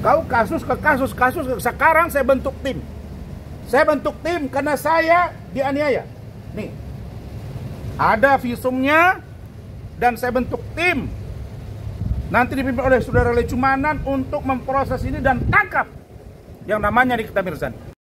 Kau kasus ke kasus. Sekarang saya bentuk tim. Saya bentuk tim karena saya dianiaya. Nih, ada visumnya dan saya bentuk tim. Nanti dipimpin oleh Saudara Lecumanan untuk memproses ini dan tangkap yang namanya Nikita Mirzani.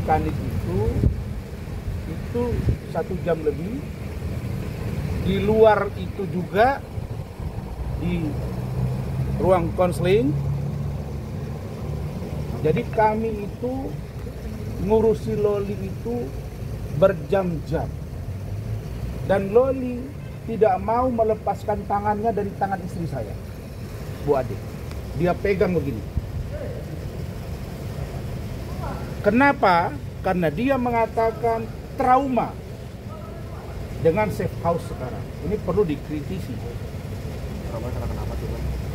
Kanis itu 1 jam lebih. Di luar itu juga di ruang konseling. Jadi kami itu ngurusi Loli itu berjam-jam. Dan Loli tidak mau melepaskan tangannya dari tangan istri saya, Bu Ade. Dia pegang begini. Kenapa? Karena dia mengatakan trauma dengan safe house sekarang. Ini perlu dikritisi.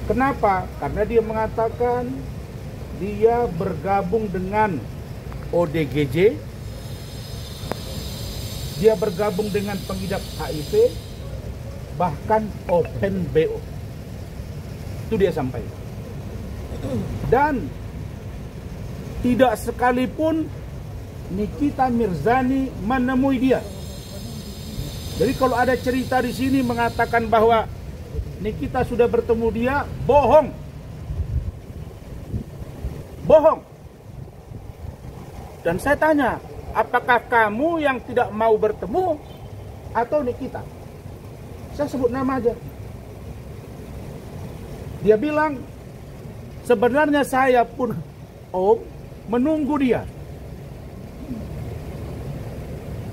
Kenapa? Karena dia mengatakan dia bergabung dengan ODGJ, dia bergabung dengan pengidap HIV, bahkan Open BO. Itu dia sampaikan. Dan tidak sekalipun Nikita Mirzani menemui dia. Jadi kalau ada cerita di sini mengatakan bahwa Nikita sudah bertemu dia, bohong. Bohong. Dan saya tanya, apakah kamu yang tidak mau bertemu atau Nikita? Saya sebut nama aja. Dia bilang, sebenarnya saya pun menunggu dia.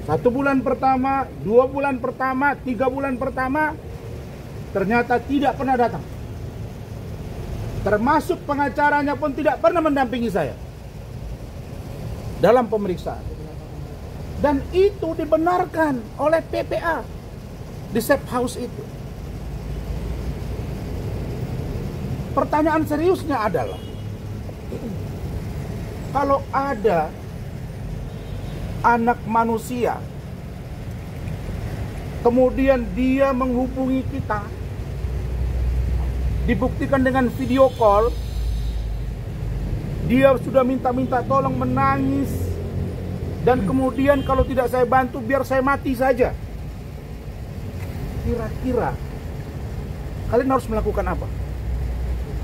1 bulan pertama, 2 bulan pertama, 3 bulan pertama, ternyata tidak pernah datang. Termasuk pengacaranya pun tidak pernah mendampingi saya dalam pemeriksaan. Dan itu dibenarkan oleh PPA di safe house itu. Pertanyaan seriusnya adalah, kalau ada anak manusia, kemudian dia menghubungi kita, dibuktikan dengan video call, dia sudah minta tolong, menangis, dan kemudian kalau tidak saya bantu biar saya mati saja. Kira-kira kalian harus melakukan apa?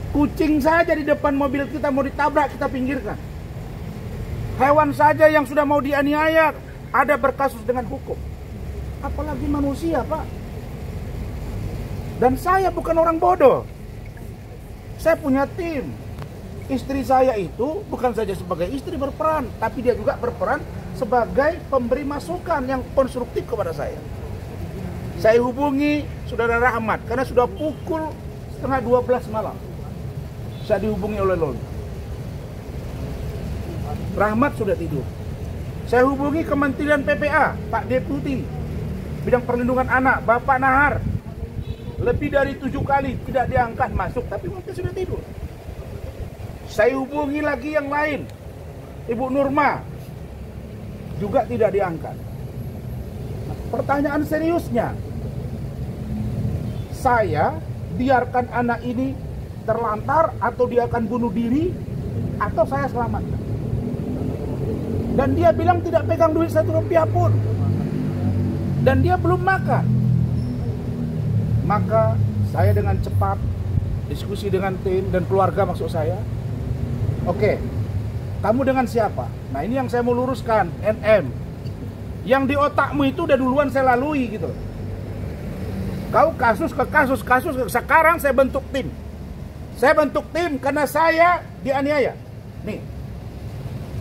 Kucing saja di depan mobil kita mau ditabrak, kita pinggirkan. Hewan saja yang sudah mau dianiaya ada berkasus dengan hukum. Apalagi manusia, Pak. Dan saya bukan orang bodoh. Saya punya tim. Istri saya itu bukan saja sebagai istri berperan, tapi dia juga berperan sebagai pemberi masukan yang konstruktif kepada saya. Saya hubungi Saudara Rahmat karena sudah pukul 11:30 malam. Saya dihubungi oleh Loli. Rahmat sudah tidur. Saya hubungi Kementerian PPA, Pak Deputi Bidang Perlindungan Anak, Bapak Nahar. Lebih dari 7 kali tidak diangkat masuk, tapi mungkin sudah tidur. Saya hubungi lagi yang lain, Ibu Nurma, juga tidak diangkat. Nah, pertanyaan seriusnya, saya biarkan anak ini terlantar atau dia akan bunuh diri atau saya selamatkan? Dan dia bilang tidak pegang duit 1 rupiah pun. Dan dia belum makan. Maka saya dengan cepat diskusi dengan tim dan keluarga maksud saya. Oke, kamu dengan siapa? Nah ini yang saya mau luruskan, NM. Yang di otakmu itu udah duluan saya lalui gitu. Kau kasus ke kasus. Sekarang saya bentuk tim. Saya bentuk tim karena saya dianiaya. Nih,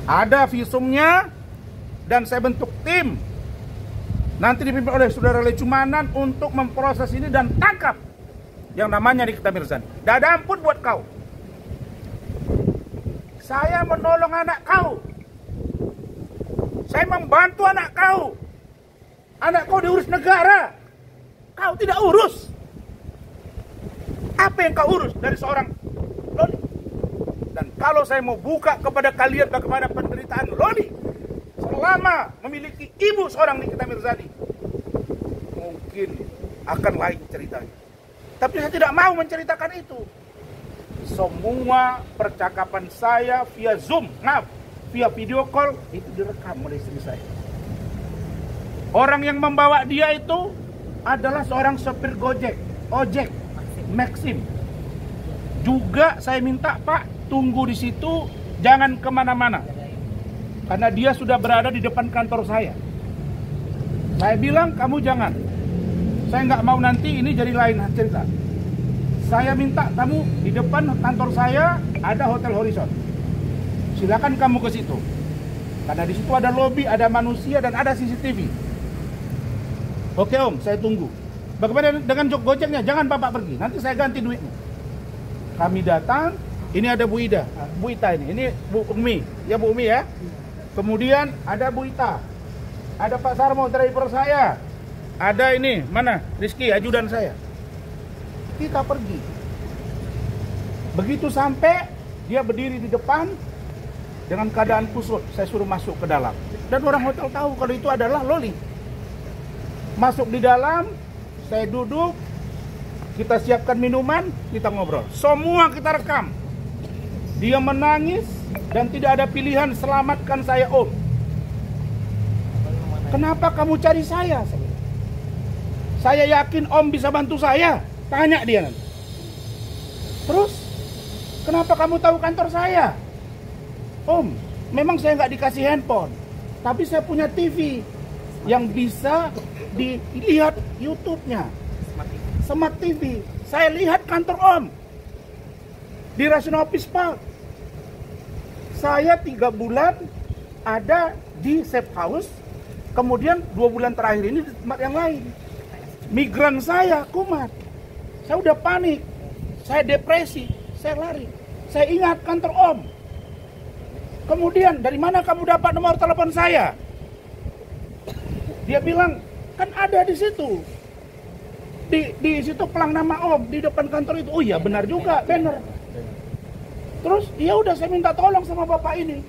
ada visumnya dan saya bentuk tim. Nanti dipimpin oleh Saudara Lecumanan untuk memproses ini dan tangkap yang namanya Nikita Mirzani. Dada ampun buat kau. Saya menolong anak kau. Saya membantu anak kau. Anak kau diurus negara. Kau tidak urus. Apa yang kau urus dari seorang Loli? Dan kalau saya mau buka kepada kalian bagaimana penderitaan Loli selama memiliki ibu seorang Nikita Mirzani, mungkin akan lain ceritanya. Tapi saya tidak mau menceritakan itu. Semua percakapan saya via Zoom, via video call, itu direkam oleh istri saya. Orang yang membawa dia itu adalah seorang sopir ojek, Maxim. Juga saya minta, Pak, tunggu di situ, jangan kemana-mana. Karena dia sudah berada di depan kantor saya. Saya bilang, kamu jangan. Saya nggak mau nanti ini jadi lain cerita. Saya minta kamu di depan kantor saya ada Hotel Horizon. Silakan kamu ke situ. Karena di situ ada lobi, ada manusia dan ada CCTV. Oke Om, saya tunggu. Bagaimana dengan Gojeknya? Jangan Bapak pergi. Nanti saya ganti duitnya. Kami datang. Ini ada Bu Ida, Bu Ita ini Bu Umi. Ya Bu Umi ya. Kemudian ada Bu Ita. Ada Pak Sarmo, driver saya. Ada ini, mana? Rizky, ajudan saya. Kita pergi. Begitu sampai, dia berdiri di depan dengan keadaan kusut. Saya suruh masuk ke dalam. Dan orang hotel tahu kalau itu adalah Loli. Masuk di dalam, saya duduk, kita siapkan minuman, kita ngobrol. Semua kita rekam. Dia menangis dan tidak ada pilihan, selamatkan saya Om. Kenapa kamu cari saya? Saya yakin Om bisa bantu saya. Tanya dia nanti. Terus, kenapa kamu tahu kantor saya? Om, memang saya nggak dikasih handphone. Tapi saya punya TV yang bisa dilihat YouTube-nya. Smart TV. Saya lihat kantor Om. Di Rational Office Park. Saya 3 bulan ada di safe house. Kemudian 2 bulan terakhir ini di tempat yang lain. Migran saya kumat. Saya udah panik. Saya depresi. Saya lari. Saya ingat kantor Om. Kemudian dari mana kamu dapat nomor telepon saya? Dia bilang, kan ada di situ. Di situ pelang nama Om di depan kantor itu. Oh iya benar juga, benar. Terus ya udah saya minta tolong sama Bapak ini.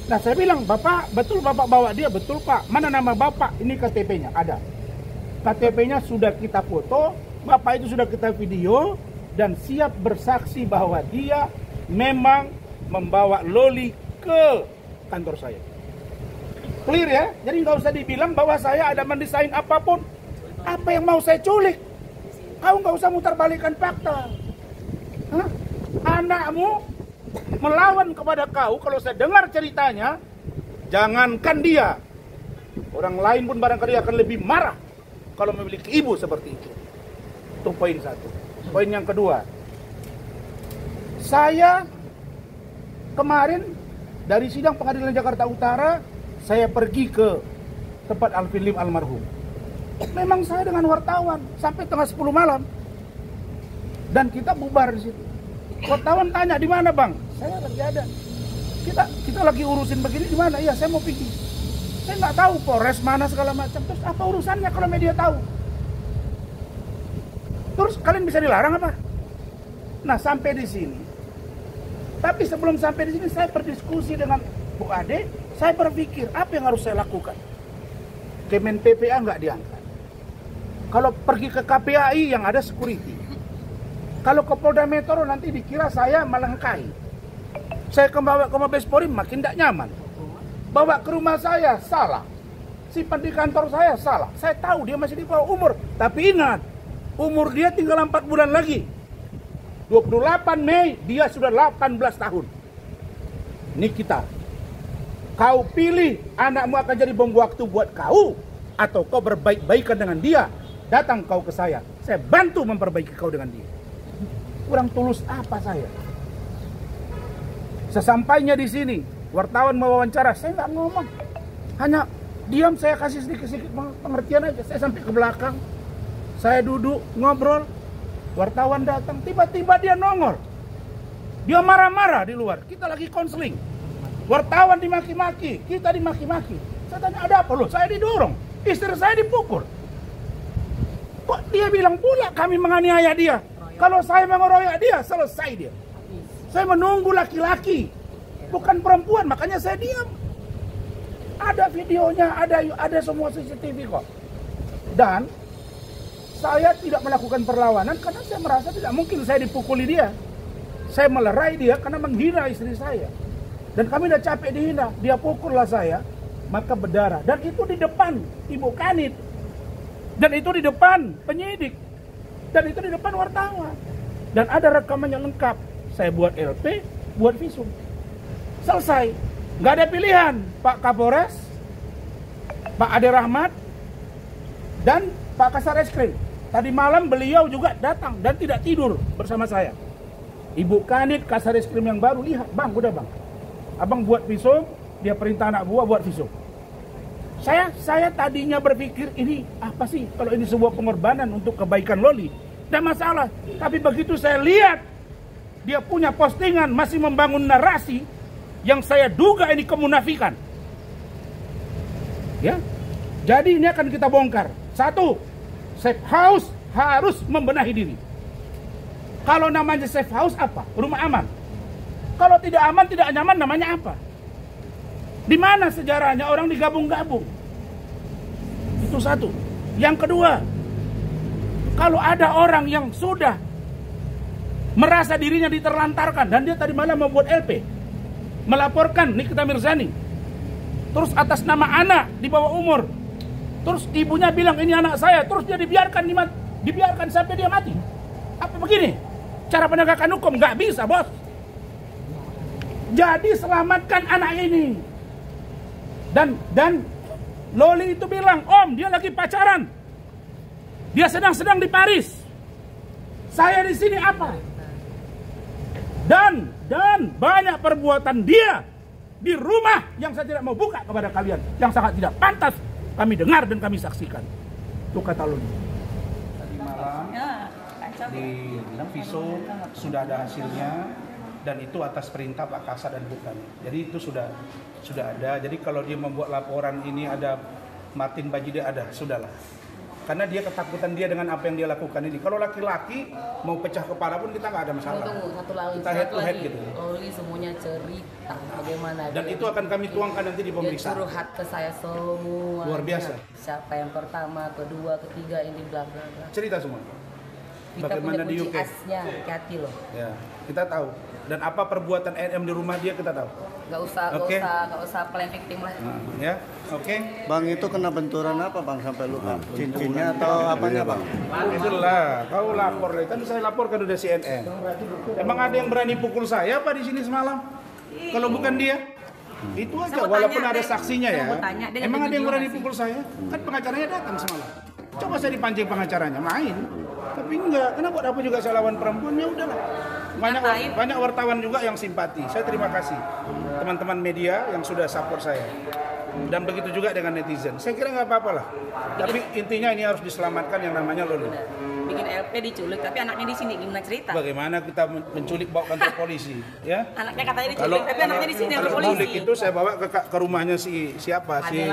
Nah saya bilang, Bapak, betul Bapak bawa dia? Betul Pak. Mana nama Bapak? Ini KTP-nya, ada. KTP-nya sudah kita foto, Bapak itu sudah kita video, dan siap bersaksi bahwa dia memang membawa Loli ke kantor saya. Clear ya? Jadi nggak usah dibilang bahwa saya ada mendesain apapun. Apa yang mau saya culik? Kau nggak usah mutar balikan fakta. Hah? Anakmu melawan kepada kau, kalau saya dengar ceritanya, jangankan dia, orang lain pun barangkali akan lebih marah kalau memiliki ibu seperti itu. Itu poin 1. Poin yang kedua, saya kemarin dari sidang pengadilan Jakarta Utara, saya pergi ke tempat Alvin Lim almarhum. Memang saya dengan wartawan sampai tengah 10 malam. Dan kita bubar di situ. Wartawan tanya, di mana Bang? Saya lagi ada. Kita lagi urusin begini, di mana? Iya, saya mau pergi. Saya nggak tahu Polres mana segala macam. Terus apa urusannya kalau media tahu? Terus kalian bisa dilarang apa? Nah, sampai di sini. Tapi sebelum sampai di sini saya berdiskusi dengan Bu Ade, saya berpikir apa yang harus saya lakukan. Kemen PPA nggak diangkat. Kalau pergi ke KPAI yang ada security. Kalau ke Polda Metro nanti dikira saya melengkai. Saya bawa ke Mabes Polri makin tidak nyaman. Bawa ke rumah saya salah. Simpan di kantor saya salah. Saya tahu dia masih di bawah umur. Tapi ingat, umur dia tinggal 4 bulan lagi. 28 Mei dia sudah 18 tahun. Ini kita. Kau pilih anakmu akan jadi bom waktu buat kau, atau kau berbaik-baikan dengan dia. Datang kau ke saya bantu memperbaiki kau dengan dia. Kurang tulus apa saya? Sesampainya di sini, wartawan mewawancara, saya nggak ngomong. Hanya diam, saya kasih sedikit-sedikit pengertian aja. Saya sampai ke belakang, saya duduk ngobrol, wartawan datang, tiba-tiba dia nongol. Dia marah-marah di luar. Kita lagi konseling. Wartawan dimaki-maki, kita dimaki-maki. Saya tanya, ada apa loh? Saya didorong, istri saya dipukul. Kok dia bilang pula kami menganiaya dia? Kalau saya mengeroyok dia, selesai dia. Saya menunggu laki-laki, bukan perempuan, makanya saya diam. Ada videonya, ada semua CCTV kok. Dan saya tidak melakukan perlawanan karena saya merasa tidak mungkin saya dipukuli dia. Saya melerai dia karena menghina istri saya. Dan kami udah capek dihina, dia pukullah saya, maka berdarah. Dan itu di depan Ibu Kanit. Dan itu di depan penyidik. Dan itu di depan wartawan. Dan ada rekamannya lengkap. Saya buat LP, buat visum. Selesai. Nggak ada pilihan. Pak Kapolres, Pak Ade Rahmat, dan Pak Kasar Eskrim. Tadi malam beliau juga datang dan tidak tidur bersama saya. Ibu Kanit, Kasar Eskrim yang baru, lihat, bang, udah bang. Abang buat visum, dia perintah anak buah buat visum. Saya tadinya berpikir ini apa sih kalau ini sebuah pengorbanan untuk kebaikan Loli. Tidak masalah. Tapi begitu saya lihat dia punya postingan masih membangun narasi yang saya duga ini kemunafikan. Ya. Jadi ini akan kita bongkar. Satu, safe house harus membenahi diri. Kalau namanya safe house apa? Rumah aman. Kalau tidak aman, tidak nyaman namanya apa? Di mana sejarahnya orang digabung-gabung? Itu satu. Yang kedua, kalau ada orang yang sudah merasa dirinya diterlantarkan dan dia tadi malam membuat LP, melaporkan Nikita Mirzani, terus atas nama anak di bawah umur, terus ibunya bilang ini anak saya, terus dia dibiarkan sampai dia mati. Apa begini? Cara penegakan hukum? Nggak bisa, bos. Jadi selamatkan anak ini. Dan Loli itu bilang, Om, dia lagi pacaran. Dia sedang di Paris. Saya di sini apa? Dan banyak perbuatan dia di rumah yang saya tidak mau buka kepada kalian, yang sangat tidak pantas kami dengar dan kami saksikan. Itu kata Loli. Tadi malam di visum sudah ada hasilnya. Dan itu atas perintah Pak Kasar dan Bukan. Jadi itu sudah ada. Jadi kalau dia membuat laporan ini ada Martin Bajide ada, sudahlah. Karena dia ketakutan dia dengan apa yang dia lakukan ini. Kalau laki-laki mau pecah kepala pun kita nggak ada masalah. Kita head to head gitu. Loli semuanya cerita bagaimana. Dan itu akan kami tuangkan nanti di pemeriksaan. Dia curhat ke saya semua. Luar biasa. Siapa yang pertama, kedua, ketiga, ini bla bla bla. Cerita semua. Kita Bagaimana punya di kunci UK? asnya, hati-hati loh. Ya, kita tahu. Dan apa perbuatan NM di rumah dia kita tahu. Gak usah plan victim lah. Ya, oke. Bang, itu kena benturan apa bang sampai luka? Cincinnya atau apanya bang? Itulah, kau lapor kan saya laporkan udah CNN. Emang ada yang berani pukul saya apa di sini semalam? Kalau bukan dia? Itu aja, walaupun ada saksinya ya. Emang ada yang berani pukul saya? Kan pengacaranya datang semalam. Coba saya dipancing pengacaranya, main. Tapi enggak, kenapa apa juga saya lawan perempuan, ya udahlah. Banyak wartawan juga yang simpati. Saya terima kasih teman-teman media yang sudah support saya. Dan begitu juga dengan netizen. Saya kira nggak apa-apa lah. Tapi intinya ini harus diselamatkan yang namanya Loli. Bikin LP diculik, tapi anaknya di sini gimana cerita? Bagaimana kita menculik bawa kantor polisi, ya? Anaknya katanya diculik, tapi anaknya di sini kalau polisi. Culik itu saya bawa ke rumahnya siapa sih?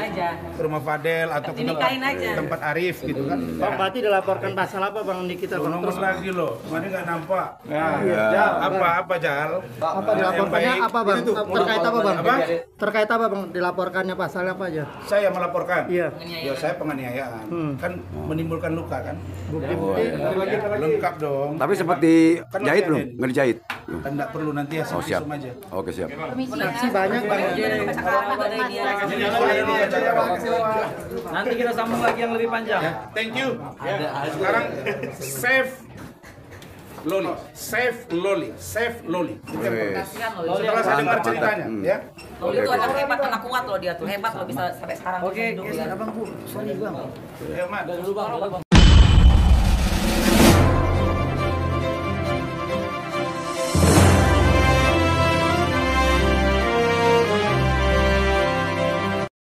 Ke rumah Fadel atau ke tempat Arif gitu kan? Bang, berarti dilaporkan pasal apa bang Nikita bang? Terus lagi loh, kemarin nggak nampak. Jal, apa Jal? Apa dilaporkannya apa bang? Terkait apa bang? Terkait apa bang? Dilaporkannya pasalnya apa aja? Saya melaporkan. Iya. Ya saya penganiayaan. Kan menimbulkan luka kan? Lengkap dong. Tapi sempat dijahit belum? Nggak dijahit? Kan nggak perlu nanti ya Siap. aja. Oke, siap. Saksi banyak bang. Nanti kita sambung lagi yang lebih panjang. Thank you. Sekarang save Loli, save Loli. Setelah saya dengar ceritanya, ya. Loli itu anak hebat, anak kuat loh dia tuh, hebat loh bisa sampai sekarang. Oke, hidup. abang Bu, sorry bang. Ya, Mat.